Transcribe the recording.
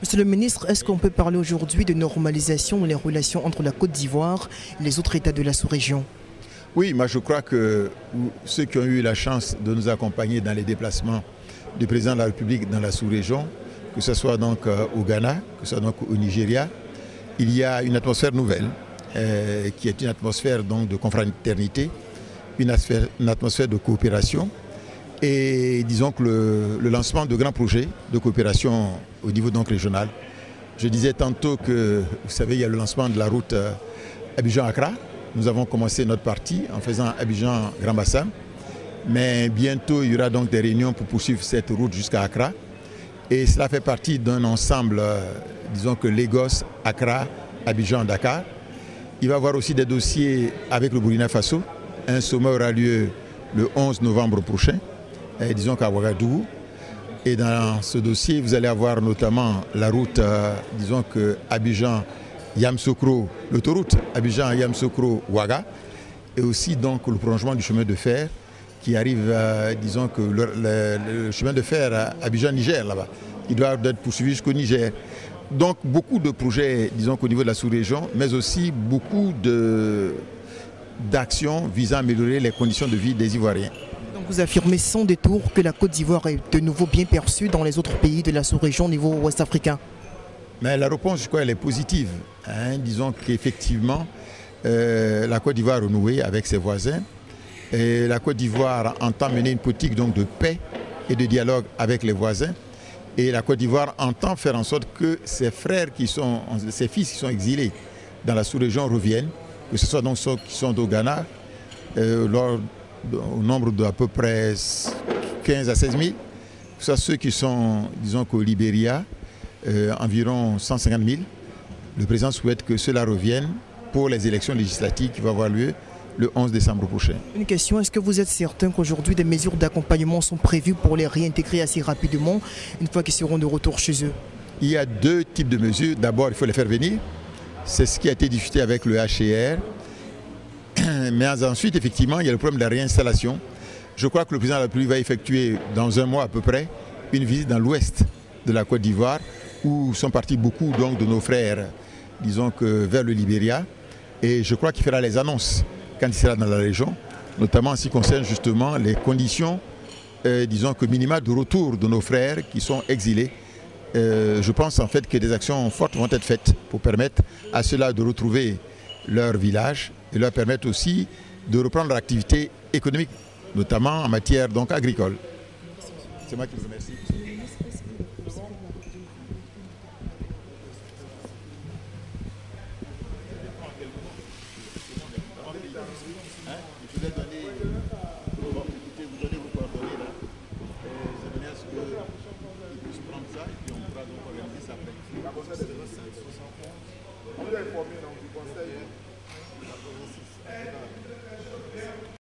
Monsieur le ministre, est-ce qu'on peut parler aujourd'hui de normalisation des relations entre la Côte d'Ivoire et les autres États de la sous-région? Oui, moi je crois que ceux qui ont eu la chance de nous accompagner dans les déplacements du président de la République dans la sous-région, que ce soit donc au Ghana, que ce soit donc au Nigeria, il y a une atmosphère nouvelle qui est une atmosphère donc de confraternité, une atmosphère de coopération. Et disons que le lancement de grands projets de coopération au niveau donc régional. Je disais tantôt que, vous savez, il y a le lancement de la route Abidjan-Accra. Nous avons commencé notre partie en faisant Abidjan-Grand Bassam. Mais bientôt, il y aura donc des réunions pour poursuivre cette route jusqu'à Accra. Et cela fait partie d'un ensemble, disons que Lagos, Accra, Abidjan, Dakar. Il va y avoir aussi des dossiers avec le Burkina Faso. Un sommet aura lieu le 11 novembre prochain. Disons qu'à Ouagadougou. Et dans ce dossier, vous allez avoir notamment la route, disons que Abidjan-Yamsokro, l'autoroute Abidjan-Yamsokro-Ouaga, et aussi donc le prolongement du chemin de fer qui arrive, disons que le chemin de fer Abidjan-Niger là-bas, il doit être poursuivi jusqu'au Niger. Donc beaucoup de projets, disons qu'au niveau de la sous-région, mais aussi beaucoup d'actions visant à améliorer les conditions de vie des Ivoiriens. Donc vous affirmez sans détour que la Côte d'Ivoire est de nouveau bien perçue dans les autres pays de la sous-région au niveau ouest-africain? Mais la réponse, je crois, elle est positive. Disons qu'effectivement, la Côte d'Ivoire a renoué avec ses voisins. Et la Côte d'Ivoire entend mener une politique donc, de paix et de dialogue avec les voisins. Et la Côte d'Ivoire entend faire en sorte que ses frères, ses fils qui sont exilés dans la sous-région reviennent, que ce soit donc ceux qui sont au Ghana, au nombre d'à peu près 15 à 16 000, que ce soit ceux qui sont, disons qu'au Libéria, environ 150 000. Le président souhaite que cela revienne pour les élections législatives qui vont avoir lieu le 11 décembre prochain. Une question, est-ce que vous êtes certain qu'aujourd'hui des mesures d'accompagnement sont prévues pour les réintégrer assez rapidement une fois qu'ils seront de retour chez eux? Il y a deux types de mesures. D'abord, il faut les faire venir. C'est ce qui a été discuté avec le HCR. Mais ensuite, effectivement, il y a le problème de la réinstallation. Je crois que le président de la République va effectuer dans un mois à peu près une visite dans l'ouest de la Côte d'Ivoire où sont partis beaucoup donc, de nos frères, disons que vers le Libéria. Et je crois qu'il fera les annonces quand il sera dans la région, notamment en ce qui concerne justement les conditions, disons que minimales de retour de nos frères qui sont exilés. Je pense en fait que des actions fortes vont être faites pour permettre à ceux-là de retrouver leur village et leur permettre aussi de reprendre leur activité économique, notamment en matière donc agricole. C'est moi qui vous remercie. Je vous ai donné, bon, écoutez, vous donnez vos coordonnées là. J'aimerais à ce qu'ils puissent prendre ça et puis on pourra donc organiser ça après. On est informé donc du conseil.